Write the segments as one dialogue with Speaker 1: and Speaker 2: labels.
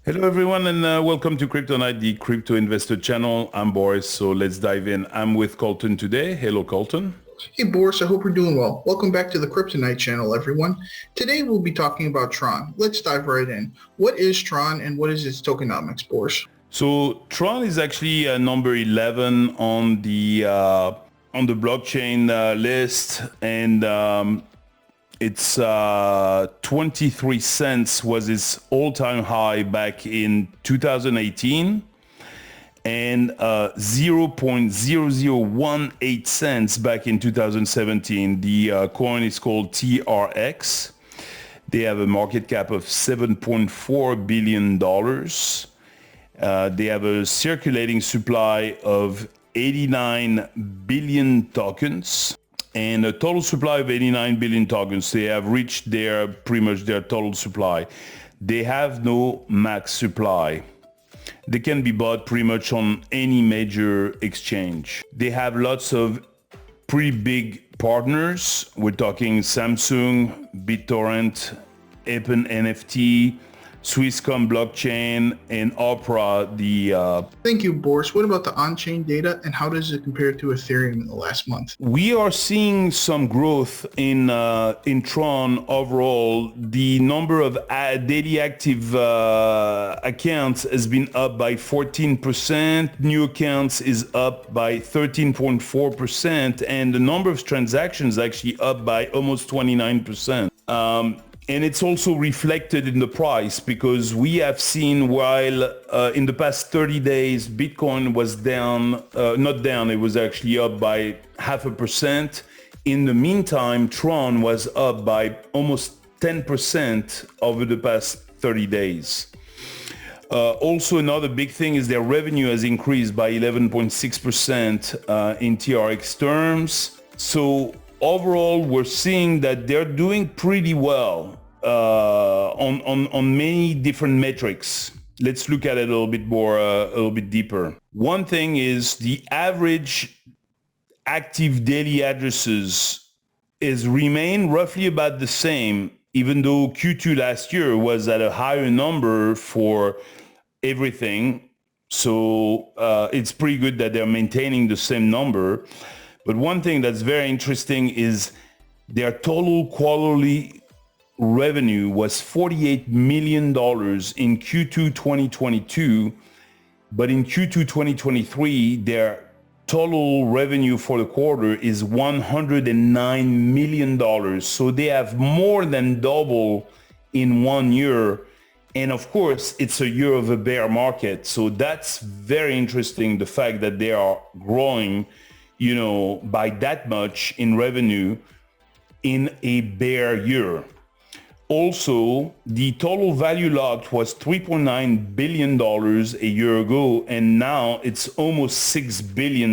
Speaker 1: Hello, everyone, and welcome to Crypto Night, the crypto investor channel. I'm Boris, so let's dive in. I'm with Colton today. Hello, Colton.
Speaker 2: Hey Boris, I hope you're doing well. Welcome back to the Kryptonite channel, everyone. Today we'll be talking about Tron. Let's dive right in. What is Tron and what is its tokenomics, Boris?
Speaker 1: So Tron is actually number 11 on the blockchain list, and it's 23 cents was its all-time high back in 2018. And 0.0018 cents back in 2017. The coin is called TRX. They have a market cap of $7.4 billion. They have a circulating supply of 89 billion tokens and a total supply of 89 billion tokens. They have reached pretty much their total supply. They have no max supply. They can be bought pretty much on any major exchange. They have lots of pretty big partners. We're talking Samsung, BitTorrent, Appen NFT, Swisscom Blockchain, and Opera.
Speaker 2: Thank you, Boris. What about the on-chain data and how does it compare to Ethereum in the last month?
Speaker 1: We are seeing some growth in Tron overall. The number of daily active accounts has been up by 14%. New accounts is up by 13.4%, and the number of transactions actually up by almost 29%. And it's also reflected in the price because we have seen while in the past 30 days, Bitcoin was down, not down, it was actually up by 0.5%. In the meantime, Tron was up by almost 10% over the past 30 days. Also, another big thing is their revenue has increased by 11.6% in TRX terms. So overall, we're seeing that they're doing pretty well on many different metrics. Let's look at it a little bit more, a little bit deeper. One thing is the average active daily addresses is remain roughly about the same, even though Q2 last year was at a higher number for everything. So it's pretty good that they're maintaining the same number. But one thing that's very interesting is their total quarterly revenue was $48 million in Q2 2022, but in Q2 2023, their total revenue for the quarter is $109 million. So they have more than double in 1 year. And of course, it's a year of a bear market. So that's very interesting, the fact that they are growing by that much in revenue in a bear year. Also, the total value locked was $3.9 billion a year ago, and now it's almost $6 billion,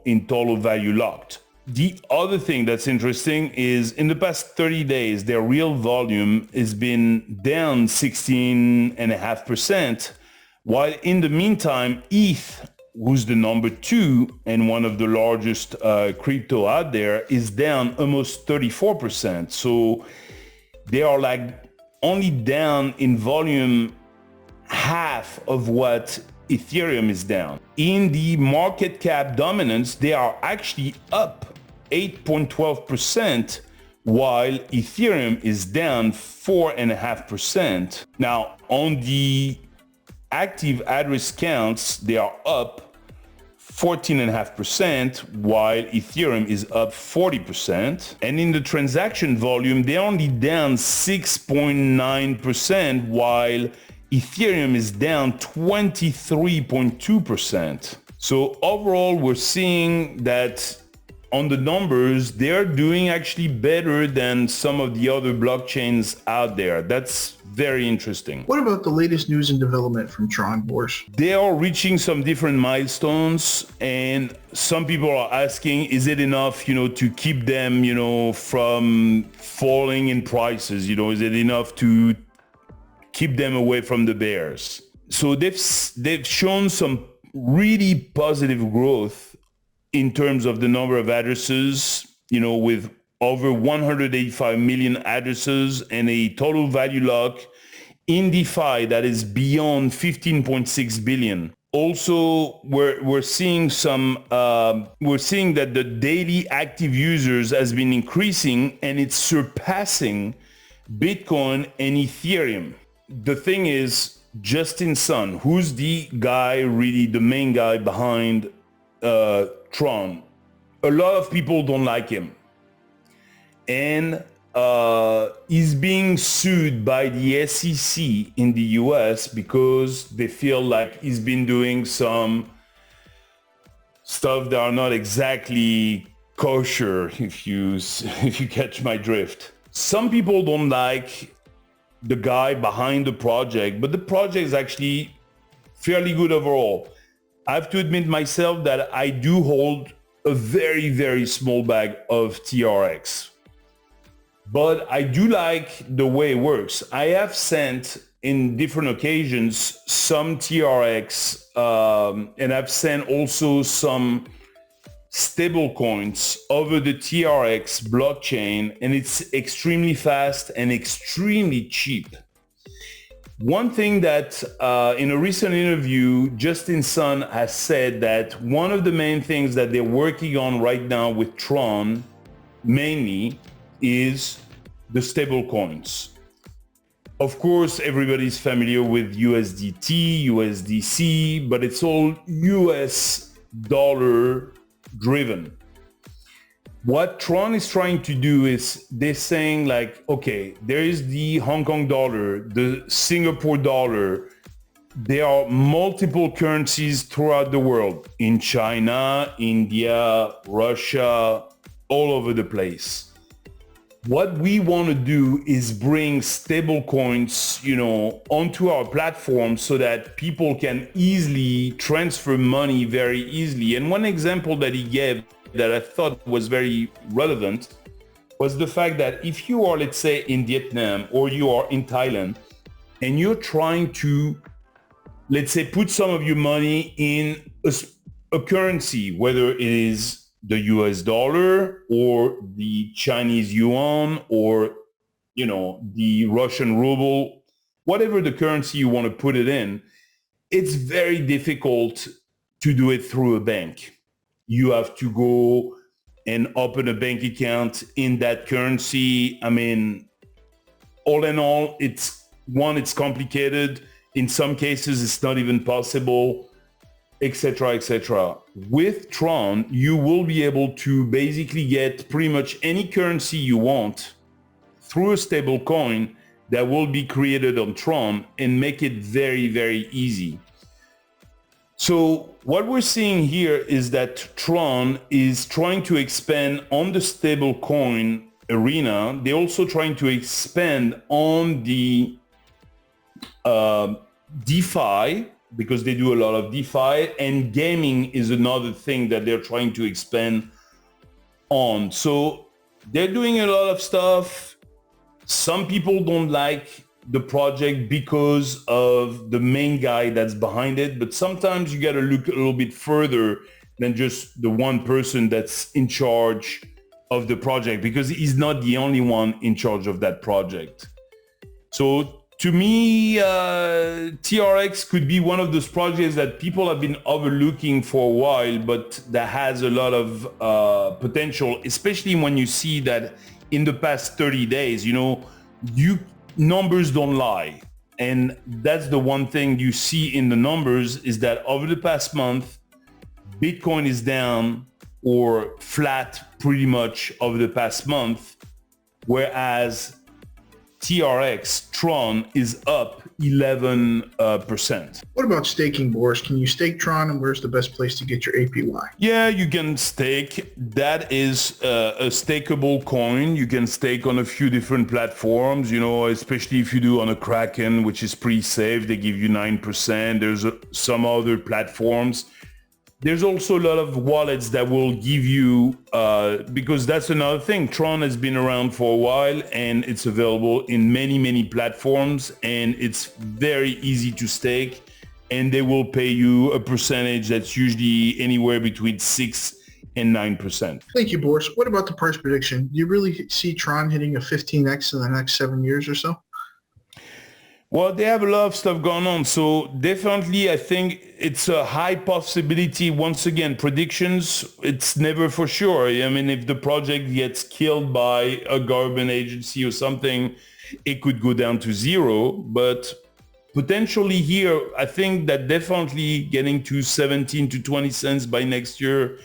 Speaker 1: in total value locked. The other thing that's interesting is in the past 30 days, their real volume has been down 16.5%, while in the meantime, ETH, who's the number 2 and one of the largest crypto out there, is down almost 34%. So they are like only down in volume half of what Ethereum is down. In the market cap dominance, they are actually up 8.12%, while Ethereum is down 4.5%. Now, on the active address counts, they are up 14.5%, while Ethereum is up 40%. And in the transaction volume, they're only down 6.9%, while Ethereum is down 23.2%. So overall, we're seeing that on the numbers, they're doing actually better than some of the other blockchains out there. That's very interesting.
Speaker 2: What about the latest news and development from Tron, Boris?
Speaker 1: They are reaching some different milestones, and some people are asking, is it enough, to keep them, from falling in prices? Is it enough to keep them away from the bears? So they've shown some really positive growth in terms of the number of addresses, with over 185 million addresses and a total value lock in DeFi that is beyond 15.6 billion. Also, we're seeing we're seeing that the daily active users has been increasing, and it's surpassing Bitcoin and Ethereum. The thing is, Justin Sun, who's the guy, really the main guy behind Tron, a lot of people don't like him, and he's being sued by the SEC in the US because they feel like he's been doing some stuff that are not exactly kosher, if you catch my drift. Some people don't like the guy behind the project, but the project is actually fairly good overall. I have to admit myself that I do hold a very, very small bag of TRX. But I do like the way it works. I have sent in different occasions some TRX, and I've sent also some stable coins over the TRX blockchain, and it's extremely fast and extremely cheap. One thing that in a recent interview, Justin Sun has said that one of the main things that they're working on right now with Tron mainly is the stable coins. Of course, everybody's familiar with USDT, USDC, but it's all US dollar driven. What Tron is trying to do is they're saying like, okay, there is the Hong Kong dollar, the Singapore dollar. There are multiple currencies throughout the world, in China, India, Russia, all over the place. What we want to do is bring stable coins, onto our platform so that people can easily transfer money very easily. And one example that he gave that I thought was very relevant was the fact that if you are, let's say, in Vietnam or you are in Thailand and you're trying to, let's say, put some of your money in a currency, whether it is the US dollar or the Chinese yuan or, the Russian ruble, whatever the currency you want to put it in, it's very difficult to do it through a bank. You have to go and open a bank account in that currency. I mean, all in all, it's complicated. In some cases, it's not even possible, etc., etc. With Tron, you will be able to basically get pretty much any currency you want through a stable coin that will be created on Tron and make it very, very easy. So what we're seeing here is that Tron is trying to expand on the stable coin arena. They're also trying to expand on the DeFi, because they do a lot of DeFi, and gaming is another thing that they're trying to expand on. So they're doing a lot of stuff. Some people don't like the project because of the main guy that's behind it, but sometimes you got to look a little bit further than just the one person that's in charge of the project, because he's not the only one in charge of that project. So to me, TRX could be one of those projects that people have been overlooking for a while, but that has a lot of potential, especially when you see that in the past 30 days, numbers don't lie. And that's the one thing you see in the numbers, is that over the past month, Bitcoin is down or flat pretty much over the past month, whereas TRX, Tron, is up 11%.
Speaker 2: What about staking, Boris? Can you stake Tron, and where's the best place to get your APY?
Speaker 1: Yeah, you can stake. That is a stakeable coin. You can stake on a few different platforms, especially if you do on a Kraken, which is pretty safe. They give you 9%. There's some other platforms. There's also a lot of wallets that will give you, because that's another thing. Tron has been around for a while and it's available in many, many platforms, and it's very easy to stake, and they will pay you a percentage that's usually anywhere between 6 and 9%.
Speaker 2: Thank you, Boris. What about the price prediction? Do you really see Tron hitting a 15x in the next 7 years or so?
Speaker 1: Well, they have a lot of stuff going on. So definitely, I think it's a high possibility. Once again, predictions, it's never for sure. I mean, if the project gets killed by a government agency or something, it could go down to zero. But potentially here, I think that definitely getting to 17 to 20 cents by next year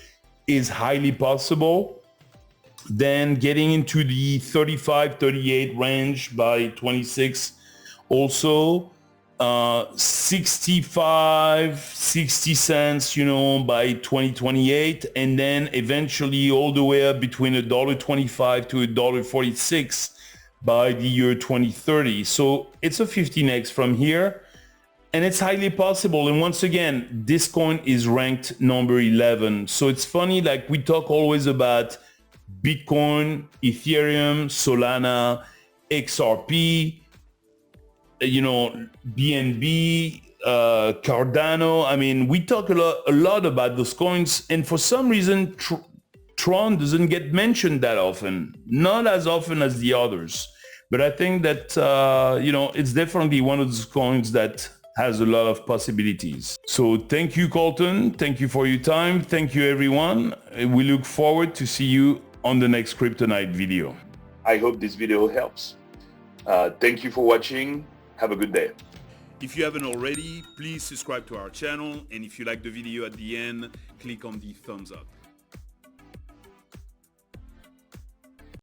Speaker 1: is highly possible. Then getting into the 35, 38 range by 26 also, 65, 60 cents, by 2028, and then eventually all the way up between $1.25 to $1.46 by the year 2030. So it's a 15x from here, and it's highly possible. And once again, this coin is ranked number 11. So it's funny, like we talk always about Bitcoin, Ethereum, Solana, XRP, BNB, Cardano. I mean, we talk a lot about those coins, and for some reason, Tron doesn't get mentioned that often, not as often as the others. But I think that, it's definitely one of those coins that has a lot of possibilities. So thank you, Colton. Thank you for your time. Thank you, everyone. We look forward to see you on the next Kryptonite video. I hope this video helps. Thank you for watching. Have a good day. If you haven't already, please subscribe to our channel. And if you like the video at the end, click on the thumbs up.